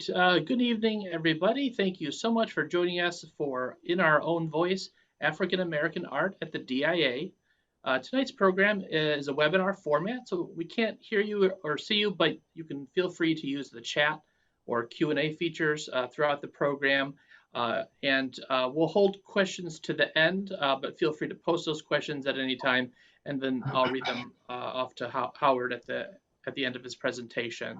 right. Good evening, everybody. Thank you so much for joining us for In Our Own Voice, African American Art at the DIA. Tonight's program is a webinar format, so we can't hear you or see you, but you can feel free to use the chat or Q&A features throughout the program. We'll hold questions to the end, but feel free to post those questions at any time, and then I'll read them off to Howard at the end of his presentation.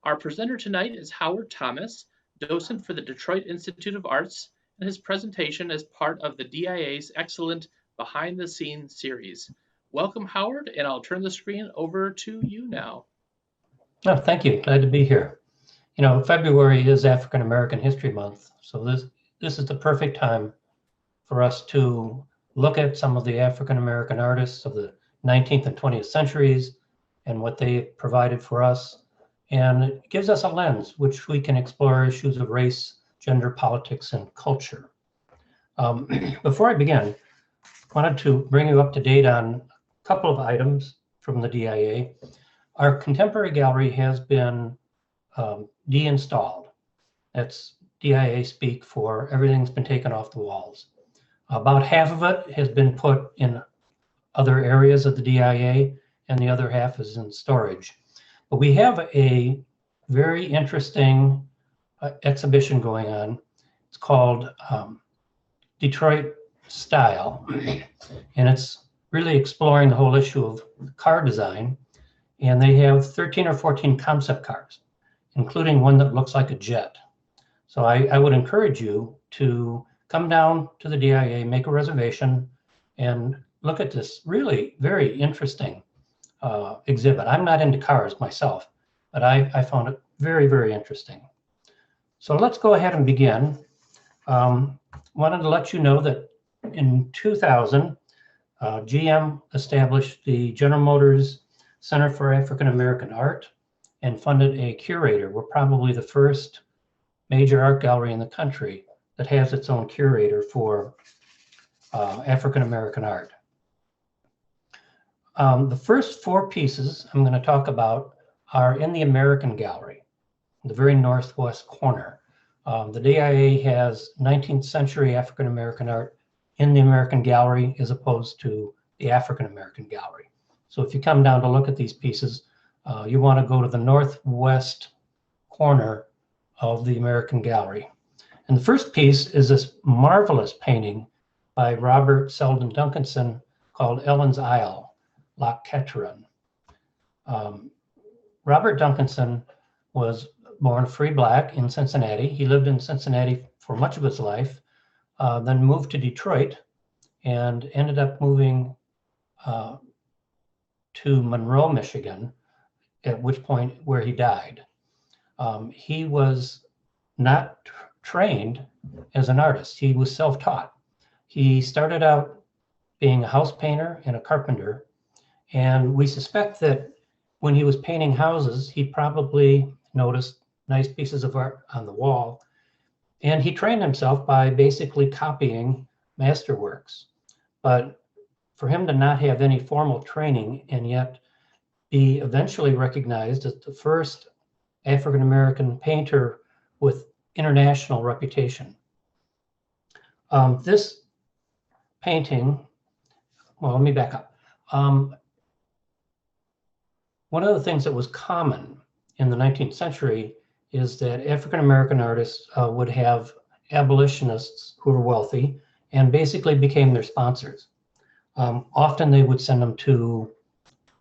Our presenter tonight is Howard Thomas, docent for the Detroit Institute of Arts, and his presentation is part of the DIA's excellent Behind the Scenes series. Welcome, Howard, and I'll turn the screen over to you now. Oh, thank you. Glad to be here. You know, February is African American History Month, so this is the perfect time for us to look at some of the African American artists of the 19th and 20th centuries and what they provided for us. And it gives us a lens which we can explore issues of race, gender, politics, and culture. Before I begin, I wanted to bring you up to date on a couple of items from the DIA. Our contemporary gallery has been deinstalled. That's DIA speak for everything's been taken off the walls. About half of it has been put in other areas of the DIA, and the other half is in storage. But we have a very interesting exhibition going on. It's called Detroit Style, and it's really exploring the whole issue of car design. And they have 13 or 14 concept cars, including one that looks like a jet. So I would encourage you to come down to the DIA, make a reservation, and look at this really very interesting exhibit. I'm not into cars myself, but I found it very, very interesting. So let's go ahead and begin. Wanted to let you know that in 2000, GM established the General Motors Center for African American Art and funded a curator. We're probably the first major art gallery in the country that has its own curator for African American art. The first four pieces I'm going to talk about are in the American Gallery, the very northwest corner. The DIA has 19th century African American art in the American Gallery as opposed to the African American Gallery. So if you come down to look at these pieces, you want to go to the northwest corner of the American Gallery. And the first piece is this marvelous painting by Robert Selden Duncanson called Ellen's Isle, Loch Katrine. Robert Duncanson was born free black in Cincinnati. He lived in Cincinnati for much of his life, then moved to Detroit and ended up moving to Monroe, Michigan, at which point where he died. He was not trained as an artist. He was self-taught. He started out being a house painter and a carpenter. And we suspect that when he was painting houses, he probably noticed nice pieces of art on the wall. And he trained himself by basically copying masterworks. But for him to not have any formal training and yet be eventually recognized as the first African American painter with international reputation. This painting, well, let me back up. One of the things that was common in the 19th century is that African American artists would have abolitionists who were wealthy and basically became their sponsors. Often they would send them to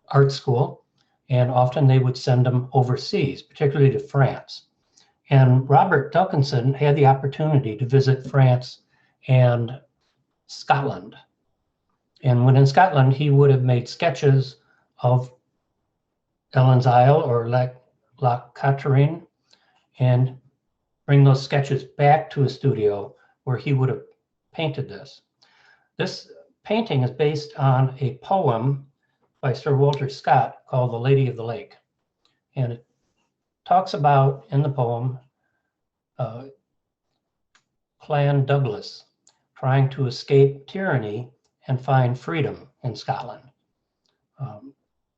art school, and often they would send them overseas, particularly to France. And Robert Duncanson had the opportunity to visit France and Scotland. And when in Scotland, he would have made sketches of Ellen's Isle or Loch Katrine and bring those sketches back to his studio where he would have painted this. This painting is based on a poem by Sir Walter Scott called The Lady of the Lake. And it talks about, in the poem, Clan Douglas trying to escape tyranny and find freedom in Scotland.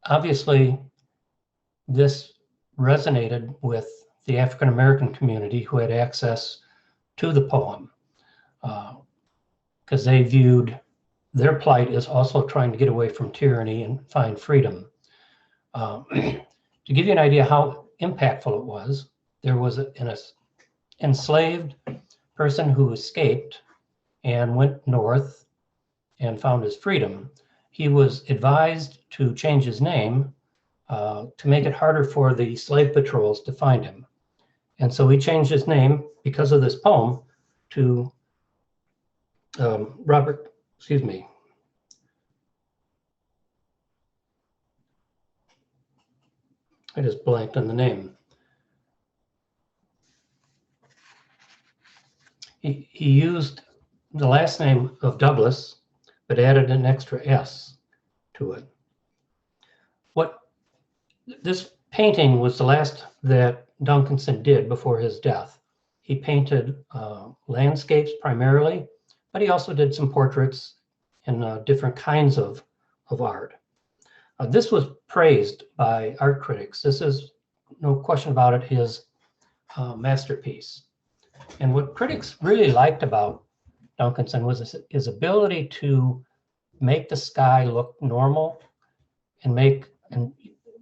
Obviously, this resonated with the African American community who had access to the poem, because they viewed their plight as also trying to get away from tyranny and find freedom. To give you an idea how impactful it was, there was an enslaved person who escaped and went north and found his freedom. He was advised to change his name to make it harder for the slave patrols to find him. And so he changed his name because of this poem to Robert, excuse me. I just blanked on the name. He used the last name of Douglas, but added an extra S to it. This painting was the last that Duncanson did before his death. He painted landscapes primarily, but he also did some portraits and different kinds of art. This was praised by art critics. This is, no question about it, his masterpiece. And what critics really liked about Duncanson was his ability to make the sky look normal and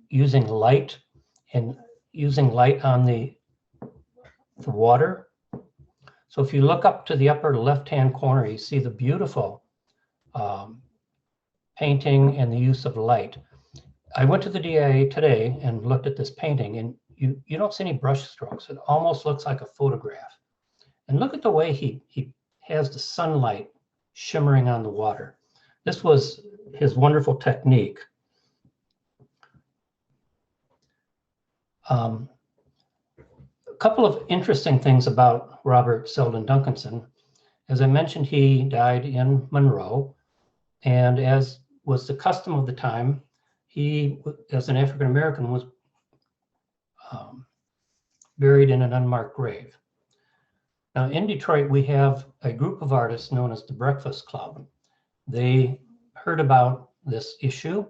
using light on the water. So if you look up to the upper left-hand corner, you see the beautiful painting and the use of light. I went to the DIA today and looked at this painting, and you don't see any brush strokes. It almost looks like a photograph. And look at the way he has the sunlight shimmering on the water. This was his wonderful technique. A couple of interesting things about Robert Selden Duncanson. As I mentioned, he died in Monroe, and as was the custom of the time, he, as an African American, was buried in an unmarked grave. Now, in Detroit, we have a group of artists known as the Breakfast Club. They heard about this issue.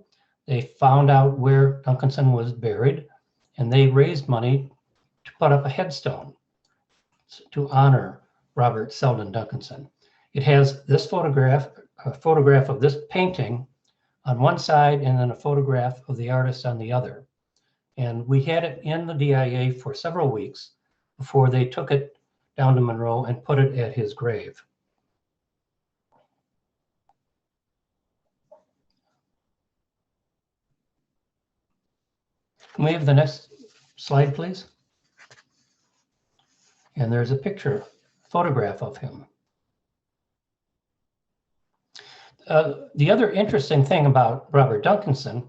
They found out where Duncanson was buried, and they raised money to put up a headstone to honor Robert Selden Duncanson. It has this photograph, a photograph of this painting on one side, and then a photograph of the artist on the other. And we had it in the DIA for several weeks before they took it down to Monroe and put it at his grave. Can we have the next slide, please? And there's a picture, photograph of him. The other interesting thing about Robert Duncanson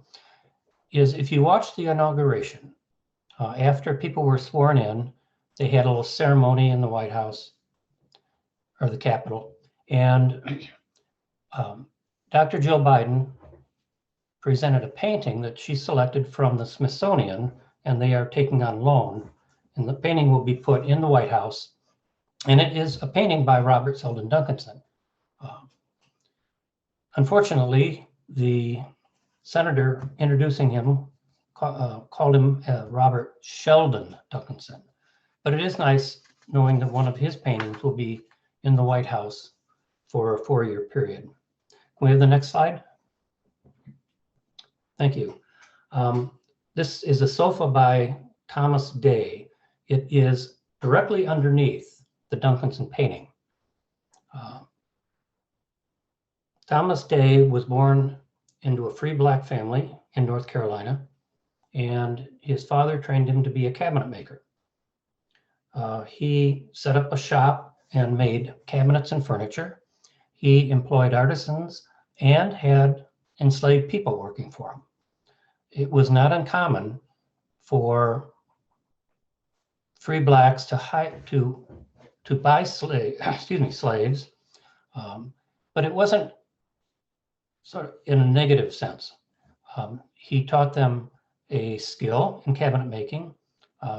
is if you watch the inauguration, after people were sworn in, they had a little ceremony in the White House or the Capitol, and Dr. Jill Biden presented a painting that she selected from the Smithsonian, and they are taking on loan, and the painting will be put in the White House, and it is a painting by Robert Selden Duncanson. Unfortunately, the senator introducing him called him Robert Sheldon Duncanson. But it is nice knowing that one of his paintings will be in the White House for a 4-year period. Can we have the next slide? Thank you. This is a sofa by Thomas Day. It is directly underneath the Duncanson painting. Thomas Day was born into a free black family in North Carolina, and his father trained him to be a cabinet maker. He set up a shop and made cabinets and furniture. He employed artisans and had enslaved people working for him. It was not uncommon for free blacks to buy slaves, but it wasn't sort of in a negative sense. He taught them a skill in cabinet making.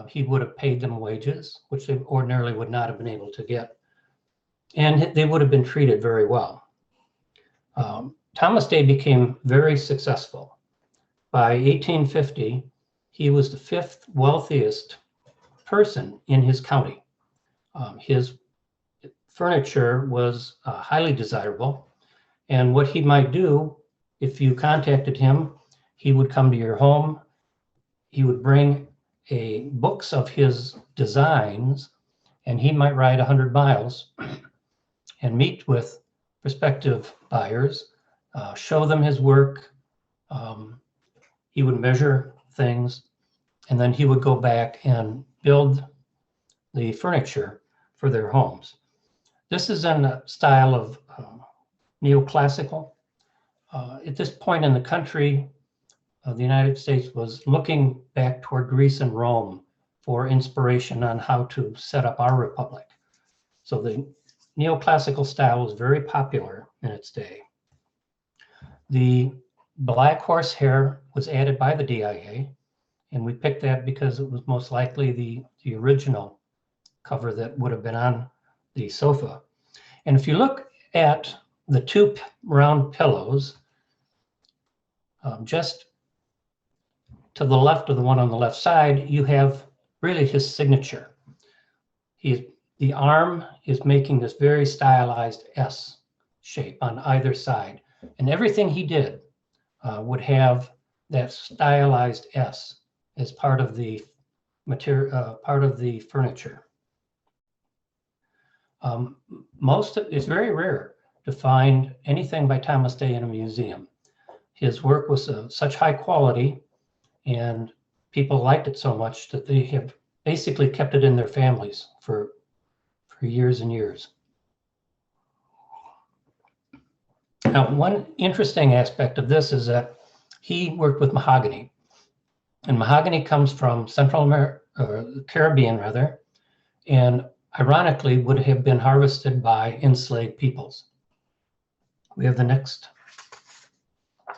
He would have paid them wages, which they ordinarily would not have been able to get. And they would have been treated very well. Thomas Day became very successful. By 1850, he was the 5th wealthiest person in his county. His furniture was highly desirable, and what he might do, if you contacted him, he would come to your home. He would bring books of his designs, and he might ride 100 miles and meet with prospective buyers, show them his work. He would measure things, and then he would go back and build the furniture for their homes. This is in a style of neoclassical. At this point in the country, the United States was looking back toward Greece and Rome for inspiration on how to set up our republic. So the neoclassical style was very popular in its day. The black horsehair was added by the DIA, and we picked that because it was most likely the original cover that would have been on the sofa. And if you look at the two round pillows, just to the left of the one on the left side, you have really his signature. The arm is making this very stylized S shape on either side. And everything he did would have that stylized S as part of the material, part of the furniture. It's very rare to find anything by Thomas Day in a museum. His work was such high quality, and people liked it so much that they have basically kept it in their families for years and years. Now, one interesting aspect of this is that he worked with mahogany, and mahogany comes from Central America, Caribbean rather, and ironically would have been harvested by enslaved peoples. We have the next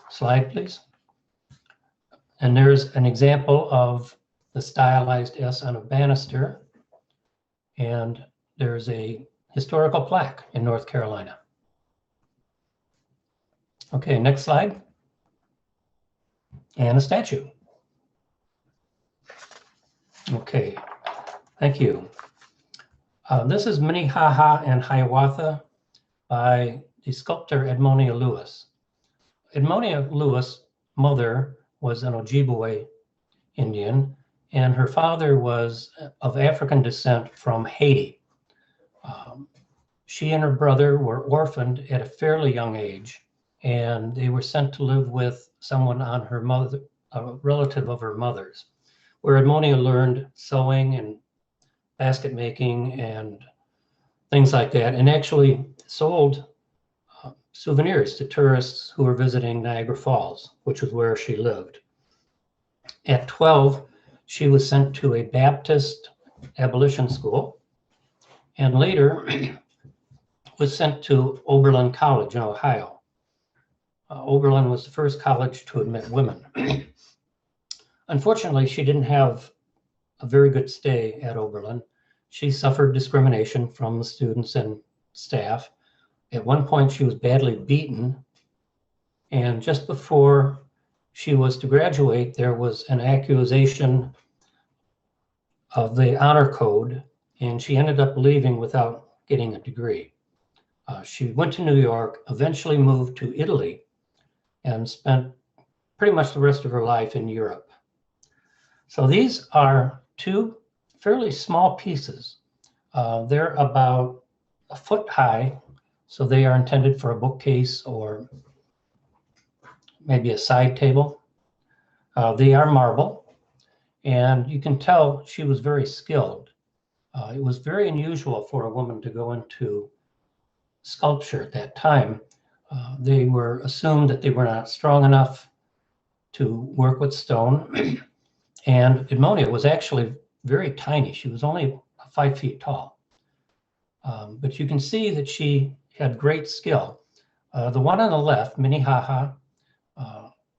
slide, please. And there's an example of the stylized S on a banister, and there's a historical plaque in North Carolina. Okay, next slide. And a statue. Okay, thank you. This is Minnehaha and Hiawatha by the sculptor Edmonia Lewis. Edmonia Lewis' mother was an Ojibwe Indian, and her father was of African descent from Haiti. She and her brother were orphaned at a fairly young age, and they were sent to live with someone on her mother, a relative of her mother's, where Edmonia learned sewing and basket making and things like that, and actually sold souvenirs to tourists who were visiting Niagara Falls, which was where she lived. At 12, she was sent to a Baptist abolition school, and later was sent to Oberlin College in Ohio. Oberlin was the first college to admit women. Unfortunately, she didn't have a very good stay at Oberlin. She suffered discrimination from the students and staff. At one point, she was badly beaten. And just before she was to graduate, there was an accusation of the honor code, and she ended up leaving without getting a degree. She went to New York, eventually moved to Italy, and spent pretty much the rest of her life in Europe. So these are two fairly small pieces. They're about a foot high, so they are intended for a bookcase or maybe a side table. They are marble, and you can tell she was very skilled. It was very unusual for a woman to go into sculpture at that time. They were assumed that they were not strong enough to work with stone. And Edmonia was actually very tiny. She was only 5 feet tall. But you can see that she had great skill. The one on the left, Minnehaha,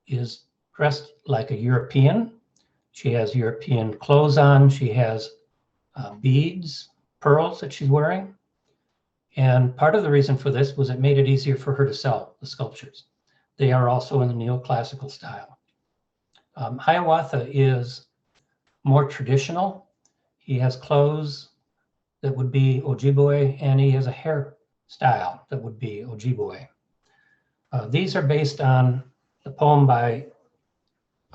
is dressed like a European. She has European clothes on. She has beads, pearls that she's wearing. And part of the reason for this was it made it easier for her to sell the sculptures. They are also in the neoclassical style. Hiawatha is more traditional. He has clothes that would be Ojibwe, and he has a hairstyle that would be Ojibwe. These are based on the poem by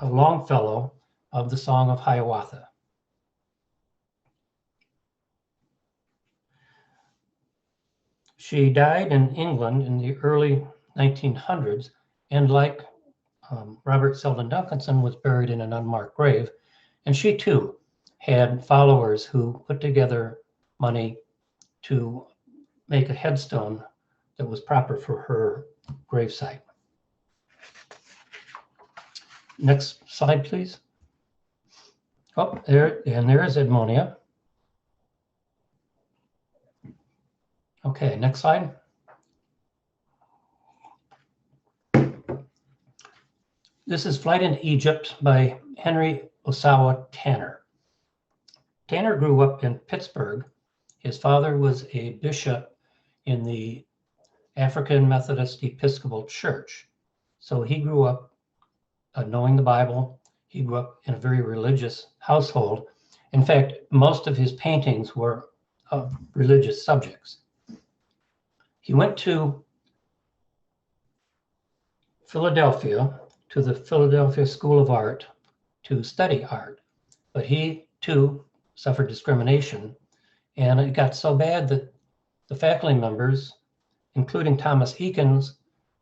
Longfellow of the Song of Hiawatha. She died in England in the early 1900s, and like Robert Selden Duncanson, was buried in an unmarked grave. And she too had followers who put together money to make a headstone that was proper for her gravesite. Next slide, please. Oh, there is Edmonia. Okay, next slide. This is Flight into Egypt by Henry Osawa Tanner. Tanner grew up in Pittsburgh. His father was a bishop in the African Methodist Episcopal Church. So he grew up knowing the Bible. He grew up in a very religious household. In fact, most of his paintings were of religious subjects. He went to Philadelphia, to the Philadelphia School of Art, to study art. But he too suffered discrimination. And it got so bad that the faculty members, including Thomas Eakins,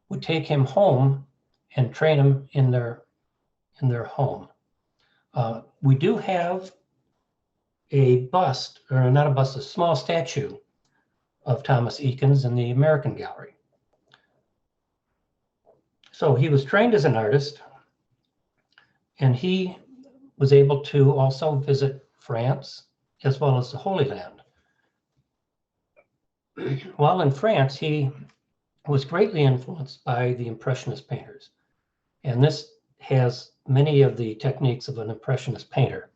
would take him home and train him in their home. We do have a bust, or not a bust, a small statue of Thomas Eakins in the American Gallery. So he was trained as an artist, and he was able to also visit France as well as the Holy Land. While in France, he was greatly influenced by the Impressionist painters. And this has many of the techniques of an Impressionist painter.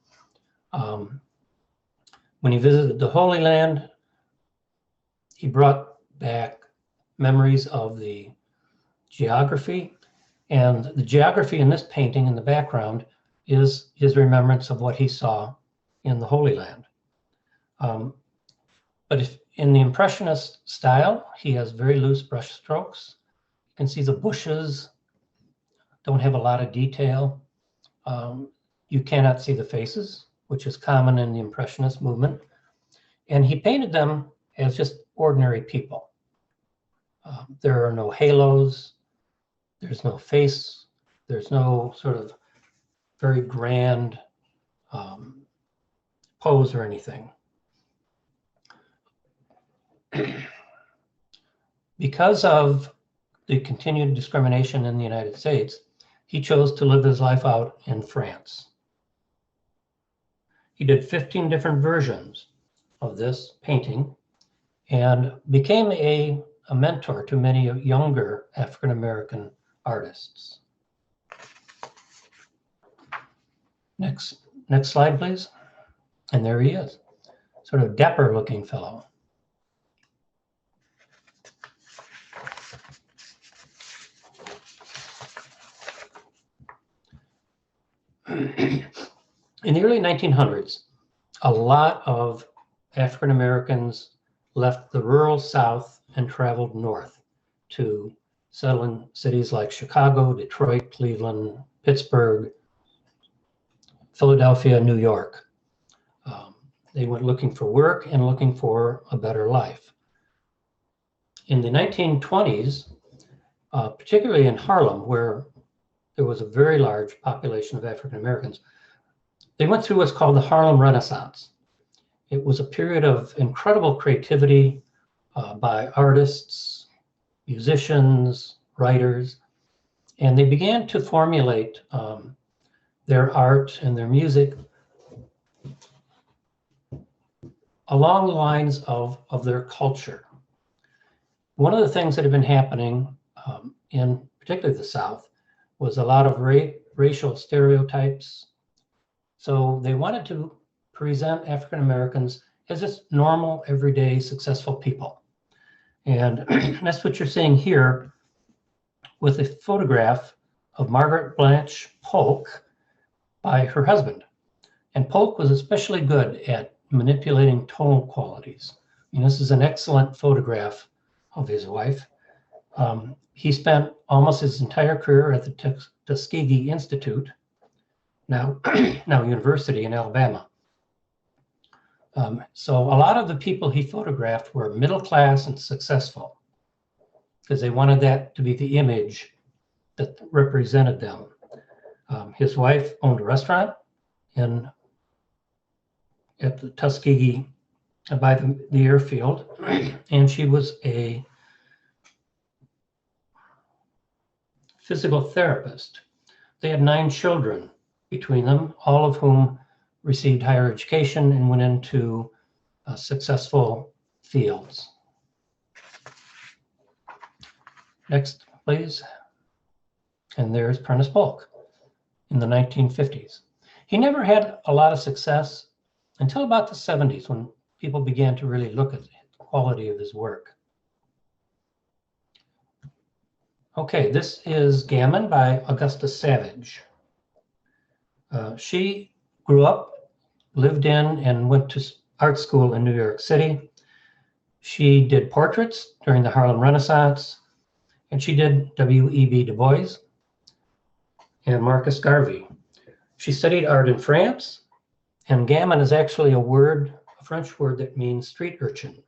When he visited the Holy Land, he brought back memories of the geography. And the geography in this painting in the background is his remembrance of what he saw in the Holy Land. But if in the Impressionist style, he has very loose brush strokes. You can see the bushes don't have a lot of detail. You cannot see the faces, which is common in the Impressionist movement. And he painted them as just ordinary people. There are no halos, there's no face, there's no sort of very grand pose or anything. Because of the continued discrimination in the United States, he chose to live his life out in France. He did 15 different versions of this painting and became a mentor to many younger African-American artists. Next slide, please. And there he is, sort of dapper looking fellow. In the early 1900s, a lot of African Americans left the rural South and traveled north to settle in cities like Chicago, Detroit, Cleveland, Pittsburgh, Philadelphia, New York. They went looking for work and looking for a better life. In the 1920s, particularly in Harlem, where there was a very large population of African Americans, they went through what's called the Harlem Renaissance. It was a period of incredible creativity by artists, musicians, writers, and they began to formulate their art and their music along the lines of their culture. One of the things that had been happening in particularly the South was a lot of racial stereotypes. So they wanted to present African Americans as just normal, everyday, successful people. And that's what you're seeing here with a photograph of Margaret Blanche Polk by her husband. And Polk was especially good at manipulating tonal qualities. And this is an excellent photograph of his wife. He spent almost his entire career at the Tuskegee Institute, now University in Alabama. So a lot of the people he photographed were middle class and successful because they wanted that to be the image that represented them. His wife owned a restaurant at the Tuskegee by the airfield, and she was a physical therapist. They had 9 children between them, all of whom received higher education and went into successful fields. Next, please. And there's Prentice Polk in the 1950s. He never had a lot of success until about the 70s when people began to really look at the quality of his work. Okay, this is Gammon by Augusta Savage. She grew up, lived in, and went to art school in New York City. She did portraits during the Harlem Renaissance, and she did W.E.B. Du Bois and Marcus Garvey. She studied art in France, and gamin is actually a French word that means street urchin.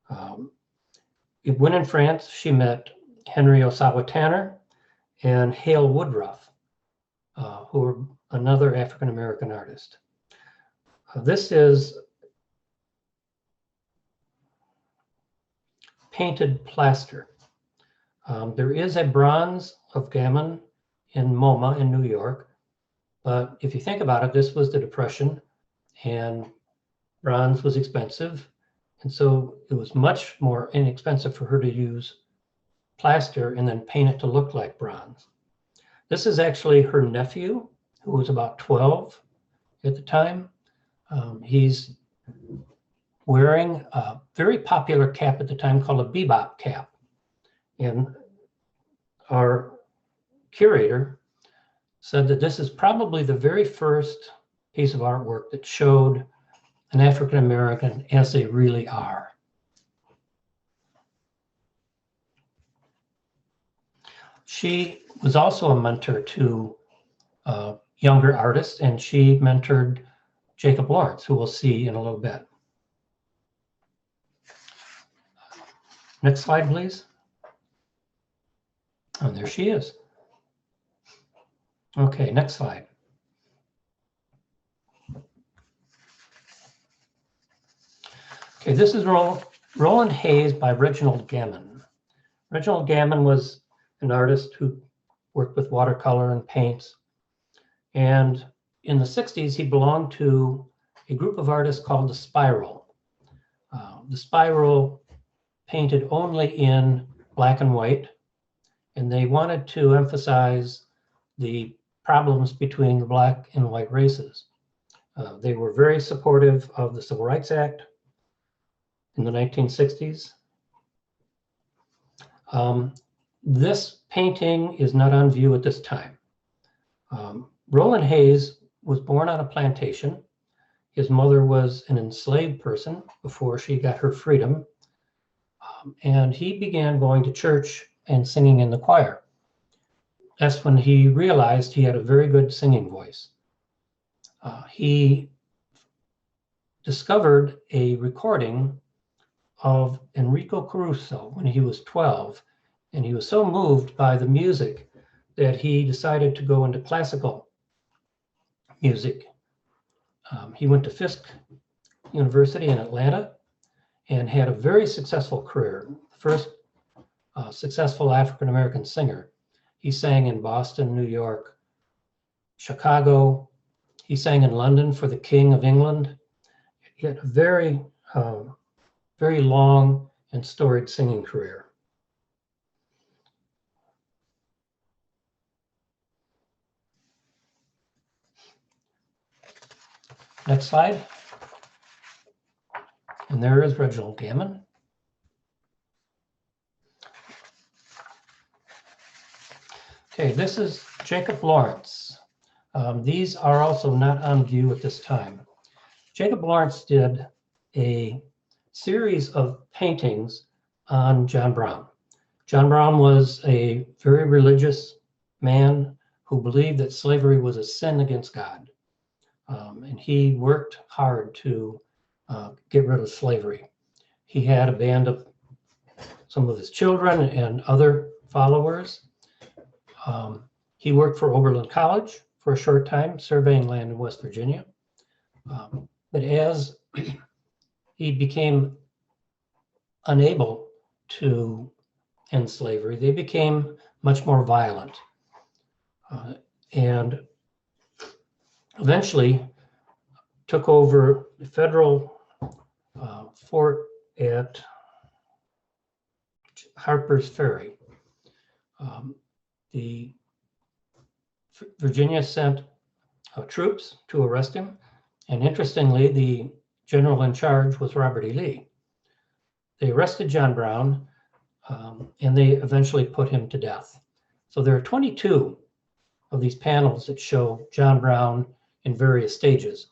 When in France, she met Henry Osawa Tanner and Hale Woodruff, who were another African-American artist. This is painted plaster. There is a bronze of Gammon in MoMA in New York, but if you think about it, this was the Depression and bronze was expensive. And so it was much more inexpensive for her to use plaster and then paint it to look like bronze. This is actually her nephew, who was about 12 at the time. He's wearing a very popular cap at the time called a bebop cap. And our curator said that this is probably the very first piece of artwork that showed an African American as they really are. She was also a mentor to younger artists, and she mentored Jacob Lawrence, who we'll see in a little bit. Next slide, please. Oh, there she is. Okay, next slide. Okay, this is Roland Hayes by Reginald Gammon. Reginald Gammon was an artist who worked with watercolor and paints. And in the 60s, he belonged to a group of artists called the Spiral. The Spiral painted only in black and white, and they wanted to emphasize the problems between the black and white races. They were very supportive of the Civil Rights Act in the 1960s. This painting is not on view at this time. Roland Hayes was born on a plantation. His mother was an enslaved person before she got her freedom. And he began going to church and singing in the choir. That's when he realized he had a very good singing voice. He discovered a recording of Enrico Caruso when he was 12, and he was so moved by the music that he decided to go into classical music. He went to Fisk University in Atlanta and had a very successful career. First successful African-American singer. He sang in Boston, New York, Chicago. He sang in London for the King of England. He had a very, very long and storied singing career. Next slide. And there is Reginald Gammon. Okay, this is Jacob Lawrence. These are also not on view at this time. Jacob Lawrence did a series of paintings on John Brown. John Brown was a very religious man who believed that slavery was a sin against God. And he worked hard to get rid of slavery. He had a band of some of his children and other followers. He worked for Oberlin College for a short time, surveying land in West Virginia. But as he became unable to end slavery, they became much more violent. And eventually took over the federal fort at Harper's Ferry. Virginia sent troops to arrest him. And interestingly, the general in charge was Robert E. Lee. They arrested John Brown, and they eventually put him to death. So there are 22 of these panels that show John Brown in various stages.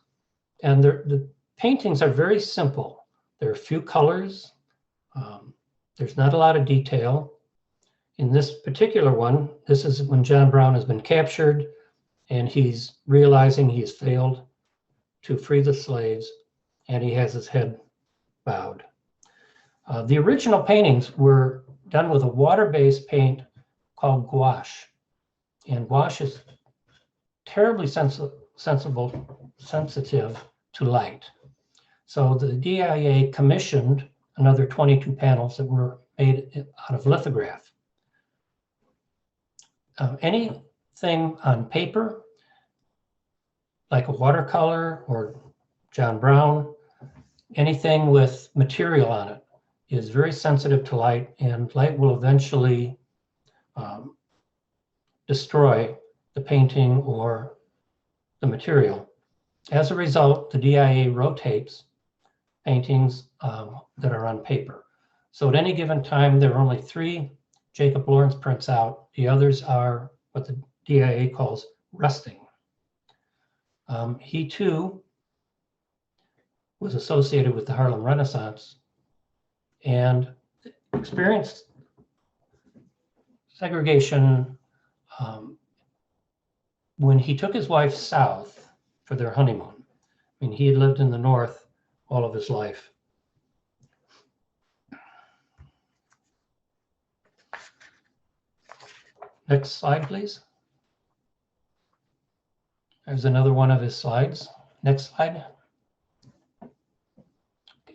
And the paintings are very simple. There are a few colors. There's not a lot of detail. In this particular one, this is when John Brown has been captured and he's realizing he's failed to free the slaves, and he has his head bowed. The original paintings were done with a water-based paint called gouache. And gouache is terribly sensitive to light. So the DIA commissioned another 22 panels that were made out of lithograph. Anything on paper, like a watercolor or John Brown, anything with material on it is very sensitive to light, and light will eventually destroy the painting or the material. As a result, the DIA rotates paintings that are on paper. So at any given time, there are only 3 Jacob Lawrence prints out. The others are what the DIA calls resting. He too was associated with the Harlem Renaissance and experienced segregation when he took his wife south for their honeymoon. I mean, he had lived in the North all of his life. Next slide, please. There's another one of his slides. Next slide.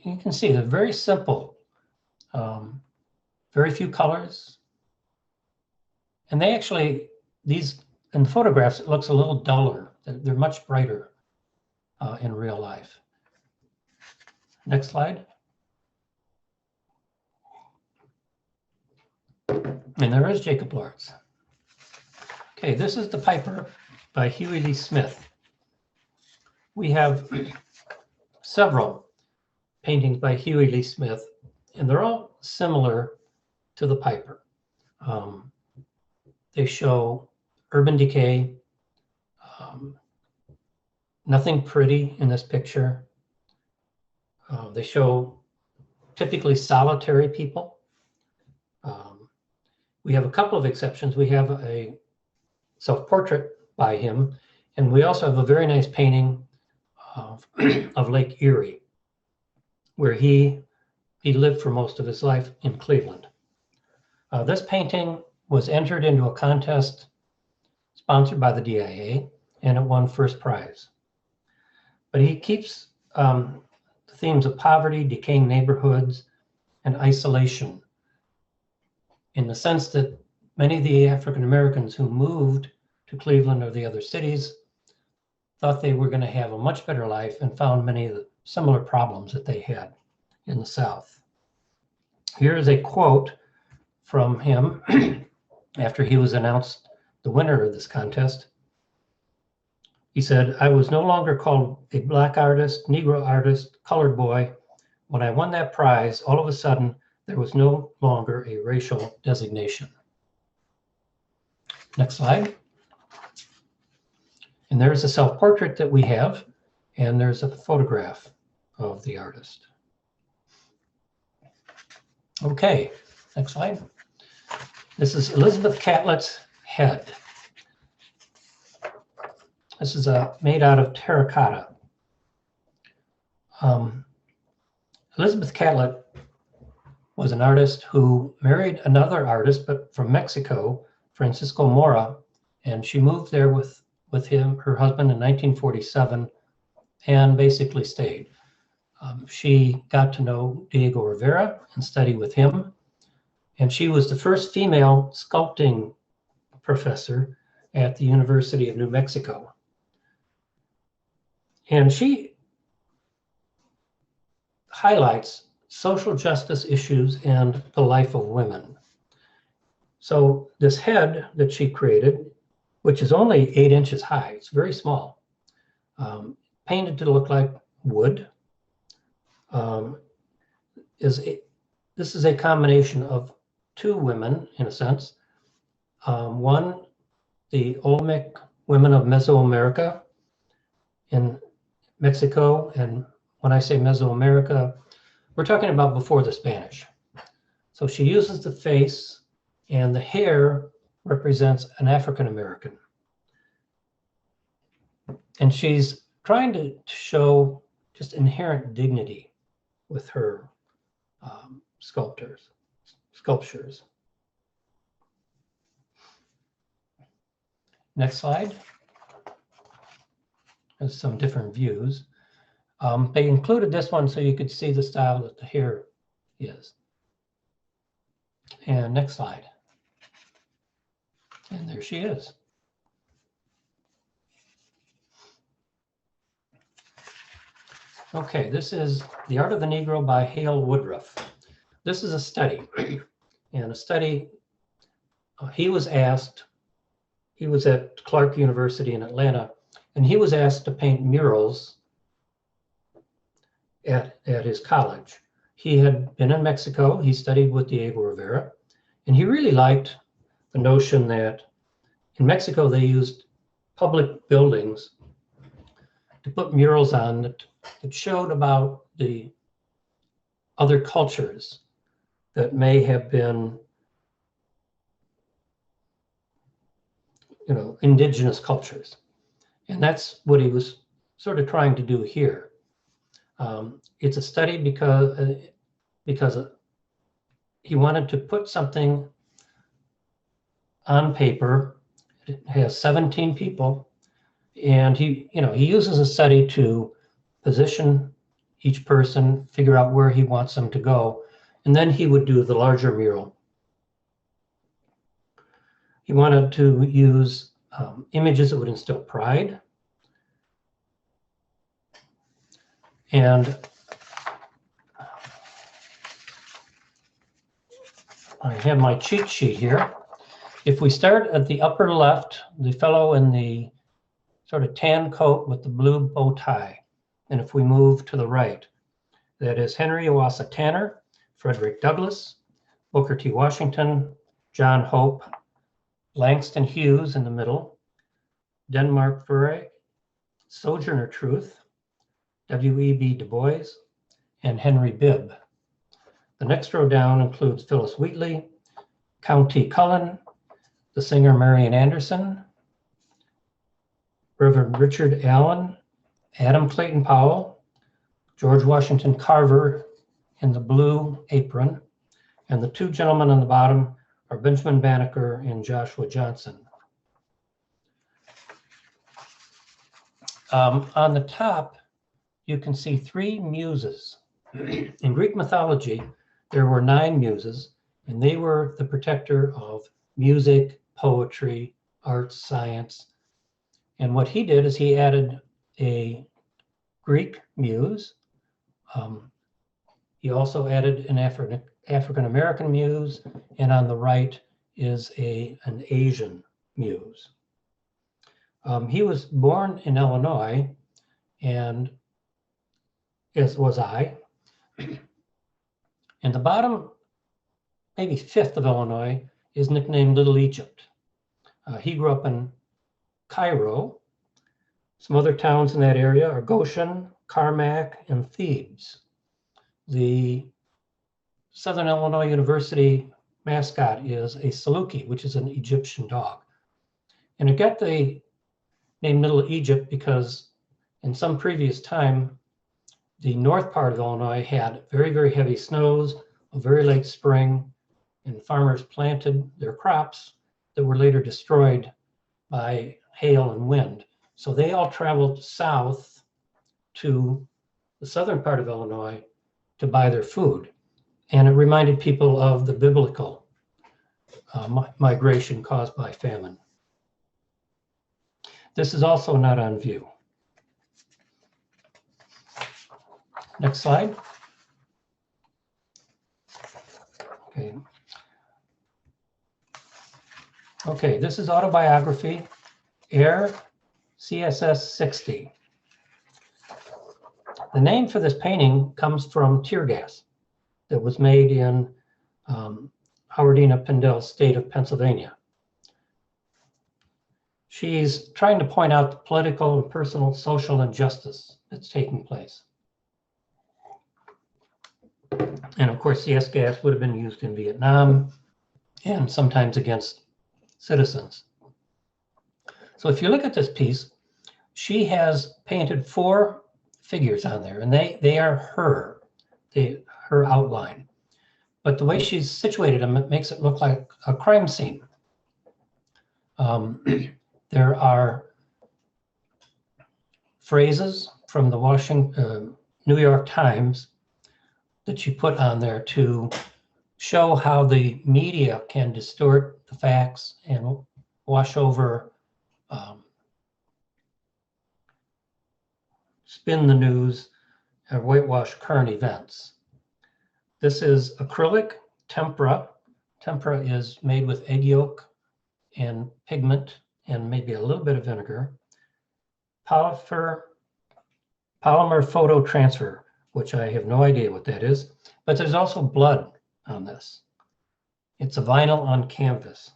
You can see they're very simple, very few colors. And they actually, these, in the photographs, it looks a little duller. They're much brighter in real life. Next slide. And there is Jacob Lawrence. Okay, this is The Piper by Hugo Lee Smith. We have several paintings by Hugo Lee Smith, and they're all similar to The Piper. They show urban decay, nothing pretty in this picture. They show typically solitary people. We have a couple of exceptions. We have a self-portrait by him, and we also have a very nice painting of Lake Erie, where he lived for most of his life in Cleveland. This painting was entered into a contest sponsored by the DIA, and it won first prize. But he keeps the themes of poverty, decaying neighborhoods, and isolation, in the sense that many of the African Americans who moved to Cleveland or the other cities thought they were going to have a much better life and found many of the similar problems that they had in the South. Here is a quote from him after he was announced the winner of this contest. He said, "I was no longer called a black artist, Negro artist, colored boy. When I won that prize, all of a sudden, there was no longer a racial designation." Next slide. And there's a self-portrait that we have. And there's a photograph of the artist. Okay, next slide. This is Elizabeth Catlett's head. This is made out of terracotta. Elizabeth Catlett was an artist who married another artist, but from Mexico, Francisco Mora, and she moved there with her husband in 1947 and basically stayed. She got to know Diego Rivera and studied with him, and she was the first female sculpting professor at the University of New Mexico. And she highlights social justice issues and the life of women. So this head that she created, which is only 8 inches high, it's very small, painted to look like wood, this is a combination of 2 women, in a sense. One, the Olmec women of Mesoamerica in Mexico, and when I say Mesoamerica, we're talking about before the Spanish. So she uses the face, and the hair represents an African American. And she's trying to show just inherent dignity with her sculptures. Next slide. There's some different views. They included this one so you could see the style that the hair is. And next slide. And there she is. Okay, this is The Art of the Negro by Hale Woodruff. This is a study, and a study, he was at Clark University in Atlanta, and he was asked to paint murals at his college. He had been in Mexico, he studied with Diego Rivera, and he really liked the notion that in Mexico they used public buildings to put murals on that showed about the other cultures that may have been, indigenous cultures. And that's what he was sort of trying to do here. It's a study because he wanted to put something on paper. It has 17 people, and he uses a study to position each person, figure out where he wants them to go, and then he would do the larger mural. He wanted to use images that would instill pride. And I have my cheat sheet here. If we start at the upper left, the fellow in the sort of tan coat with the blue bow tie, and if we move to the right, that is Henry Owassa Tanner, Frederick Douglass, Booker T. Washington, John Hope, Langston Hughes in the middle, Denmark Furre, Sojourner Truth, W.E.B. Du Bois, and Henry Bibb. The next row down includes Phyllis Wheatley, Count T. Cullen, the singer Marian Anderson, Reverend Richard Allen, Adam Clayton Powell, George Washington Carver in the blue apron, and the 2 gentlemen on the bottom are Benjamin Banneker and Joshua Johnson. On the top, you can see 3 muses. In Greek mythology, there were 9 muses, and they were the protector of music, poetry, arts, science. And what he did is he added a Greek muse. He also added an African-American muse, and on the right is an Asian muse. He was born in Illinois, and as was I. And the bottom, maybe 5th of Illinois, is nicknamed Little Egypt. He grew up in Cairo, Some other towns in that area are Goshen, Carmack, and Thebes. The Southern Illinois University mascot is a Saluki, which is an Egyptian dog. And it got the name Middle Egypt because in some previous time, the north part of Illinois had very, very heavy snows, a very late spring, and farmers planted their crops that were later destroyed by hail and wind. So they all traveled south to the southern part of Illinois to buy their food. And it reminded people of the biblical migration caused by famine. This is also not on view. Next slide. Okay. Okay, this is autobiography, Air CSS 60. The name for this painting comes from tear gas that was made in Howardina-Pendel state of Pennsylvania. She's trying to point out the political and personal social injustice that's taking place. And of course, CS gas would have been used in Vietnam and sometimes against citizens. So if you look at this piece, she has painted 4 figures on there, and they are her outline. But the way she's situated them, it makes it look like a crime scene. There are phrases from the New York Times that she put on there to show how the media can distort the facts and wash over, spin the news, and whitewash current events. This is acrylic tempera. Tempera is made with egg yolk and pigment and maybe a little bit of vinegar. Polymer photo transfer, which I have no idea what that is, but there's also blood on this. It's a vinyl on canvas.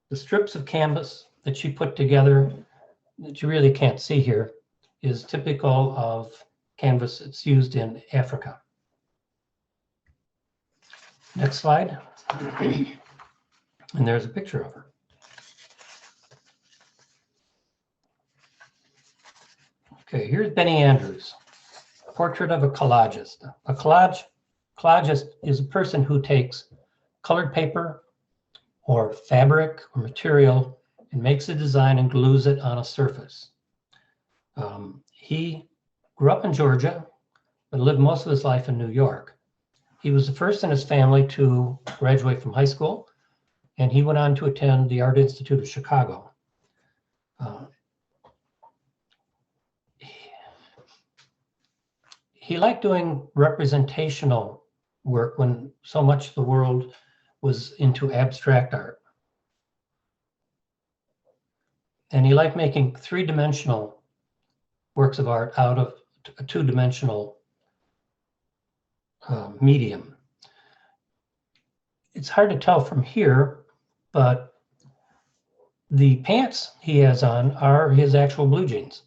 The strips of canvas that she put together that you really can't see here is typical of canvas that's used in Africa. Next slide. And there's a picture of her. Okay, here's Benny Andrews, portrait of a collagist. A collagist is a person who takes colored paper or fabric or material and makes a design and glues it on a surface. He grew up in Georgia, but lived most of his life in New York. He was the first in his family to graduate from high school, and he went on to attend the Art Institute of Chicago. He liked doing representational work when so much of the world was into abstract art. And he liked making 3-dimensional works of art out of a 2-dimensional medium. It's hard to tell from here, but the pants he has on are his actual blue jeans.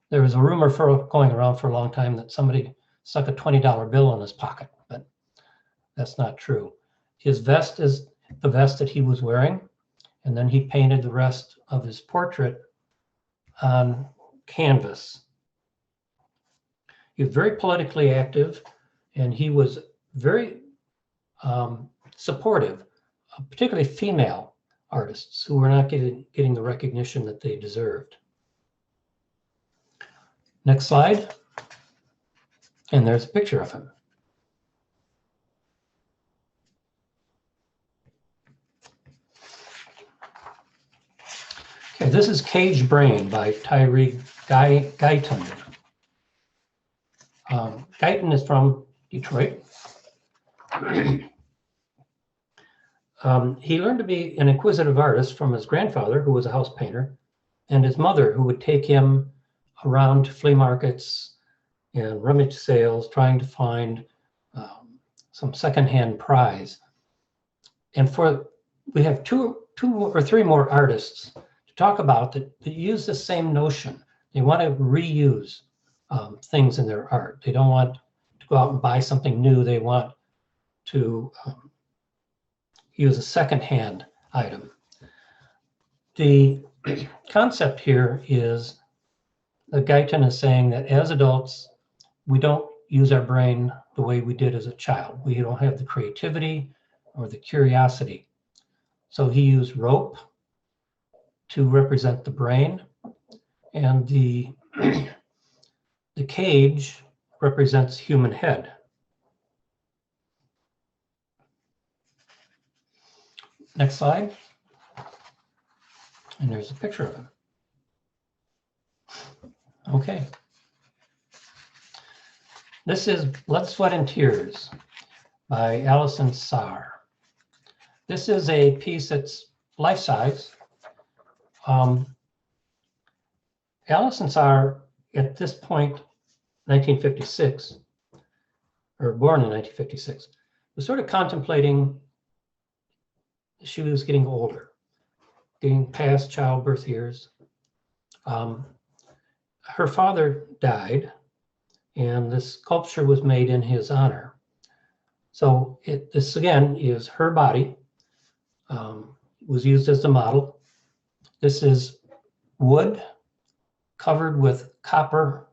There was a rumor going around for a long time that somebody stuck a $20 bill in his pocket, but that's not true. His vest is the vest that he was wearing, and then he painted the rest of his portrait on canvas. He was very politically active, and he was very supportive of particularly female artists who were not getting the recognition that they deserved. Next slide. And there's a picture of him. Okay, this is Cage Brain by Tyree Guyton. Guyton is from Detroit. He learned to be an inquisitive artist from his grandfather, who was a house painter, and his mother, who would take him around to flea markets and rummage sales, trying to find some secondhand prize. And we have two or three more artists to talk about that use the same notion. They want to reuse things in their art. They don't want to go out and buy something new. They want to use a secondhand item. The concept here is that Guyton is saying that as adults, we don't use our brain the way we did as a child. We don't have the creativity or the curiosity. So he used rope to represent the brain, and the cage represents human head. Next slide. And there's a picture of him. Okay. This is Blood, Sweat, and Tears by Allison Tsar. This is a piece that's life-size. Allison Tsar, at this point, 1956, or born in 1956, was sort of contemplating, she was getting older, getting past childbirth years. Her father died, and this sculpture was made in his honor. So this again is her body, was used as the model. This is wood covered with copper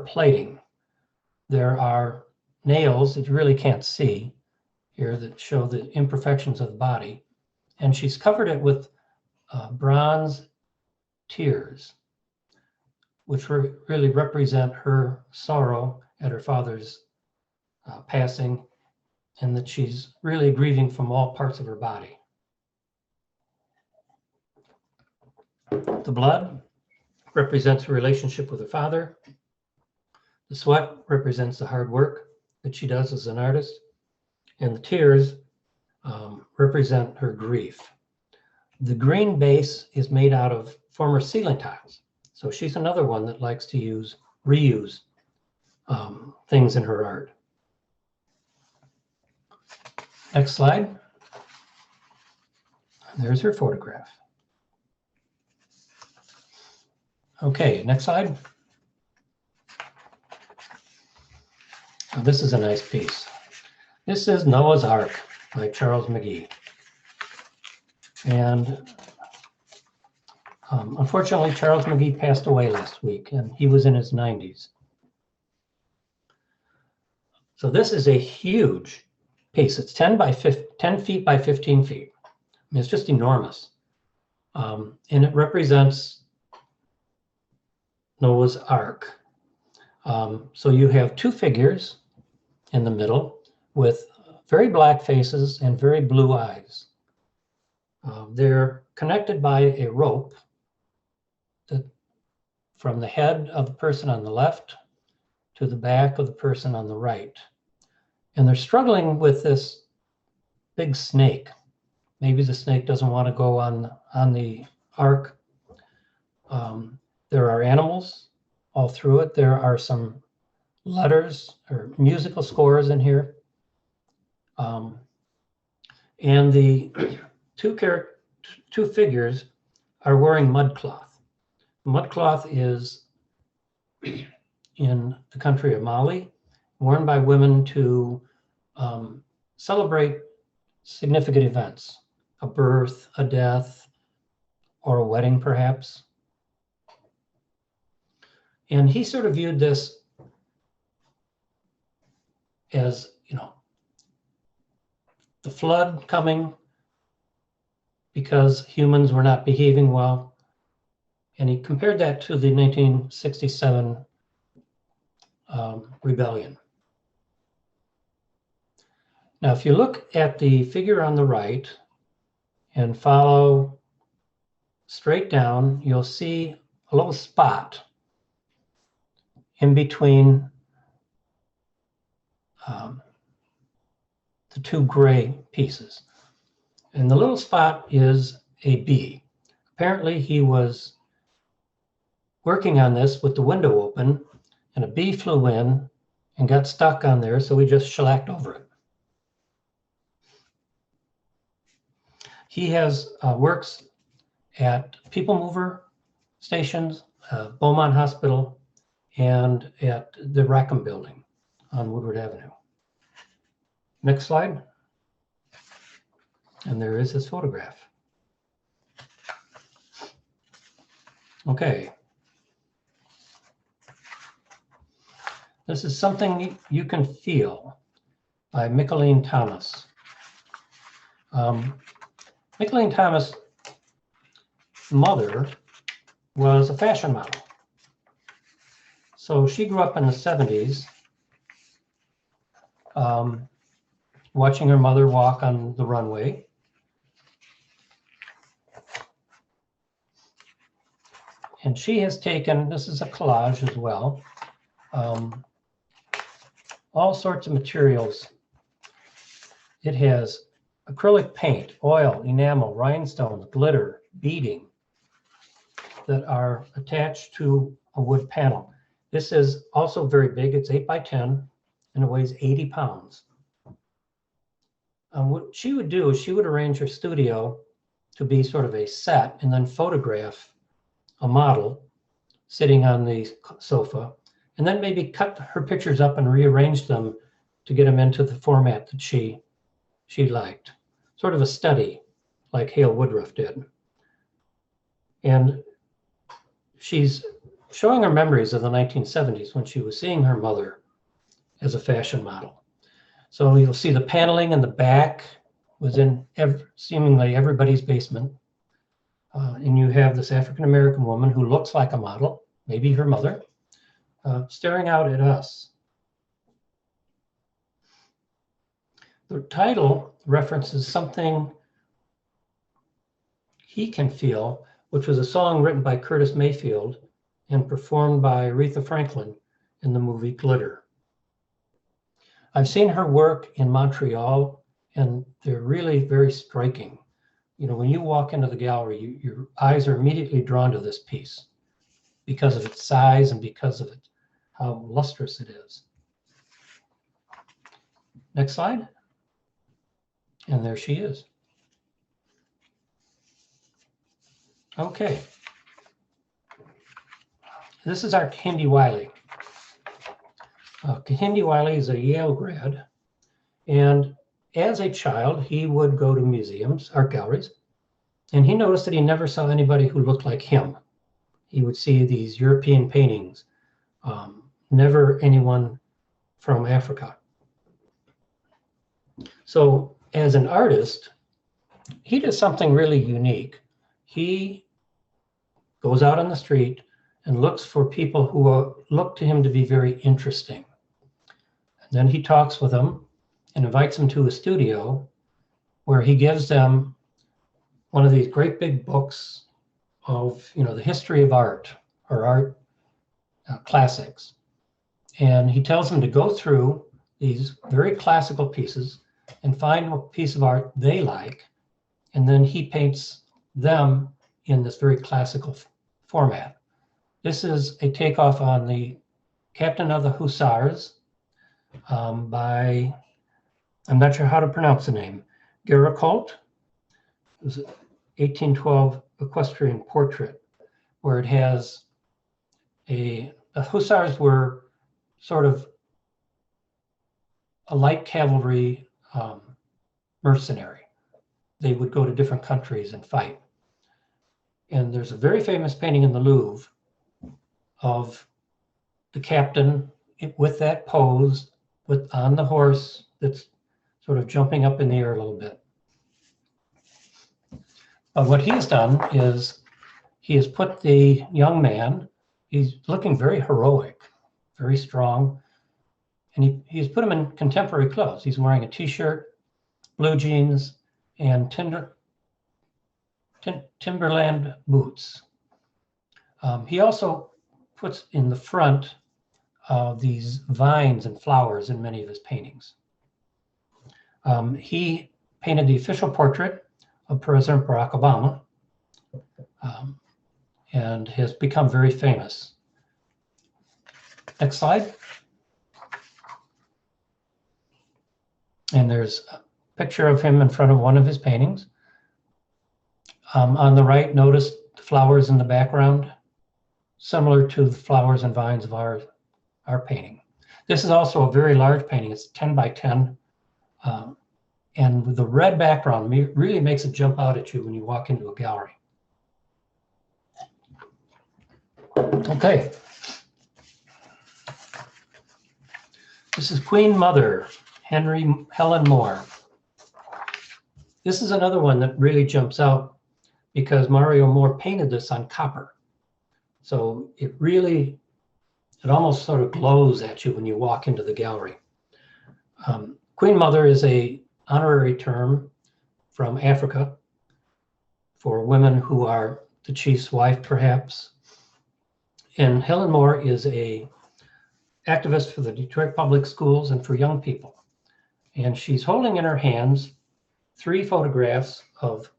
plating. There are nails that you really can't see here that show the imperfections of the body. And she's covered it with bronze tears, which really represent her sorrow at her father's passing, and that she's really grieving from all parts of her body. The blood represents her relationship with her father. The sweat represents the hard work that she does as an artist. And the tears represent her grief. The green base is made out of former ceiling tiles. So she's another one that likes to reuse things in her art. Next slide. There's her photograph. Okay, next slide. Oh, this is a nice piece. This is Noah's Ark by Charles McGhee. And unfortunately, Charles McGhee passed away last week, and he was in his 90s. So this is a huge piece. It's 10 feet by 15 feet. I mean, it's just enormous. And it represents Noah's Ark. So you have two figures in the middle with very black faces and very blue eyes. They're connected by a rope from the head of the person on the left to the back of the person on the right. And they're struggling with this big snake. Maybe the snake doesn't want to go on the ark. There are animals all through it. There are some letters or musical scores in here. And the two figures are wearing mudcloth. Mudcloth is in the country of Mali, worn by women to celebrate significant events, a birth, a death, or a wedding perhaps. And he sort of viewed this as, the flood coming because humans were not behaving well. And he compared that to the 1967 rebellion. Now, if you look at the figure on the right and follow straight down, you'll see a little spot in between the two gray pieces. And the little spot is a bee. Apparently he was working on this with the window open, and a bee flew in and got stuck on there, so we just shellacked over it. He has works at People Mover stations, Beaumont Hospital, and at the Rackham Building on Woodward Avenue. Next slide. And there is his photograph. Okay. This is Something You Can Feel by McGhee Thomas. McGhee Thomas' mother was a fashion model. So she grew up in the 70s, watching her mother walk on the runway. And she has taken, this is a collage as well, all sorts of materials. It has acrylic paint, oil, enamel, rhinestones, glitter, beading that are attached to a wood panel. This is also very big. It's 8 by 10 and it weighs 80 pounds. What she would do is she would arrange her studio to be sort of a set and then photograph a model sitting on the sofa, and then maybe cut her pictures up and rearrange them to get them into the format that she liked. Sort of a study like Hale Woodruff did. And she's showing her memories of the 1970s when she was seeing her mother as a fashion model. So you'll see the paneling in the back was in seemingly everybody's basement. And you have this African-American woman who looks like a model, maybe her mother, staring out at us. The title references Something He Can Feel, which was a song written by Curtis Mayfield and performed by Aretha Franklin in the movie Glitter. I've seen her work in Montreal, and they're really very striking. You know, when you walk into the gallery, your eyes are immediately drawn to this piece because of its size and because of how lustrous it is. Next slide. And there she is. Okay. This is our Kehinde Wily. Kehinde Wily is a Yale grad, and as a child, he would go to museums, art galleries, and he noticed that he never saw anybody who looked like him. He would see these European paintings, never anyone from Africa. So as an artist, he does something really unique. He goes out on the street and looks for people who look to him to be very interesting. And then he talks with them and invites them to a studio where he gives them one of these great big books of, you know, the history of art or art classics. And he tells them to go through these very classical pieces and find what piece of art they like. And then he paints them in this very classical format. This is a takeoff on the Captain of the Hussars by, I'm not sure how to pronounce the name, Géricault. It was an 1812 equestrian portrait where it has the Hussars were sort of a light cavalry mercenary. They would go to different countries and fight. And there's a very famous painting in the Louvre of the captain with that pose, on the horse that's sort of jumping up in the air a little bit. But what he has done is he has put the young man, he's looking very heroic, very strong, and he's put him in contemporary clothes. He's wearing a t-shirt, blue jeans, and Timberland boots. He also puts in the front these vines and flowers in many of his paintings. He painted the official portrait of President Barack Obama and has become very famous. Next slide. And there's a picture of him in front of one of his paintings. On the right, notice the flowers in the background, similar to the flowers and vines of our painting. This is also a very large painting. It's 10 by 10. And the red background really makes it jump out at you when you walk into a gallery. Okay. This is Queen Mother, Helen Moore. This is another one that really jumps out because Mario Moore painted this on copper. So it almost sort of glows at you when you walk into the gallery. Queen Mother is an honorary term from Africa for women who are the chief's wife, perhaps. And Helen Moore is an activist for the Detroit Public Schools and for young people. And she's holding in her hands 3 photographs of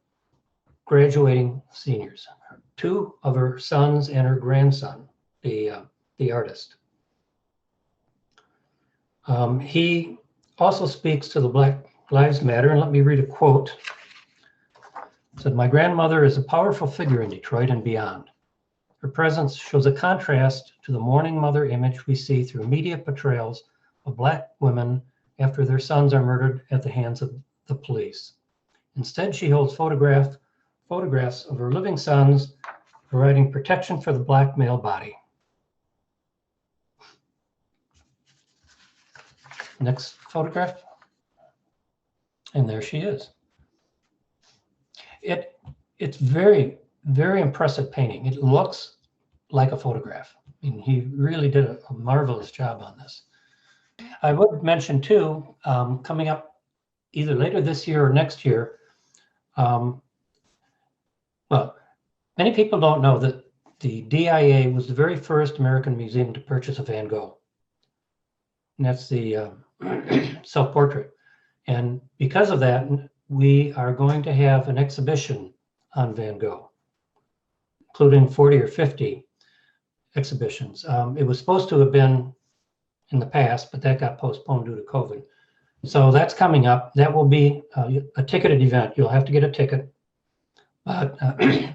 graduating seniors, 2 of her sons and her grandson, the artist. He also speaks to the Black Lives Matter, and let me read a quote. It said, "My grandmother is a powerful figure in Detroit and beyond. Her presence shows a contrast to the mourning mother image we see through media portrayals of Black women after their sons are murdered at the hands of the police. Instead, she holds photographs of her living sons providing protection for the Black male body." Next photograph. And there she is. It's very, very impressive painting. It looks like a photograph. I mean, he really did a marvelous job on this. I would mention too, coming up either later this year or next year, well, many people don't know that the DIA was the very first American museum to purchase a Van Gogh. And that's the self-portrait. And because of that, we are going to have an exhibition on Van Gogh, including 40 or 50 exhibitions. It was supposed to have been in the past, but that got postponed due to COVID. So that's coming up. That will be a ticketed event. You'll have to get a ticket, but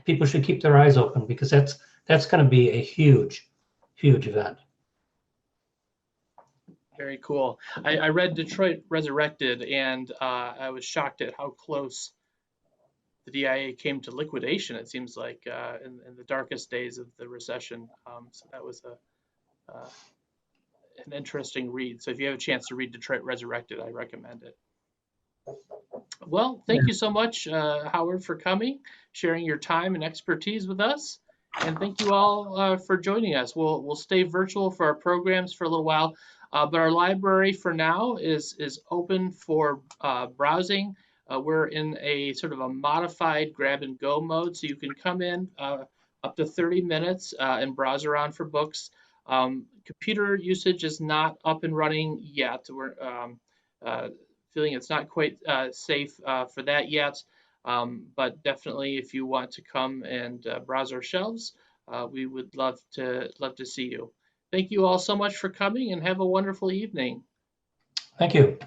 people should keep their eyes open because that's going to be a huge, huge event. Very cool. I read Detroit Resurrected, and I was shocked at how close the DIA came to liquidation, it seems like, in the darkest days of the recession. So that was an interesting read. So if you have a chance to read Detroit Resurrected, I recommend it. Well, thank you so much, Howard, for coming, sharing your time and expertise with us. And thank you all for joining us. We'll stay virtual for our programs for a little while. But our library for now is open for browsing. We're in a sort of a modified grab and go mode, so you can come in up to 30 minutes and browse around for books. Computer usage is not up and running yet. We're feeling it's not quite safe for that yet, but definitely if you want to come and browse our shelves, we would love to see you. Thank you all so much for coming and have a wonderful evening. Thank you.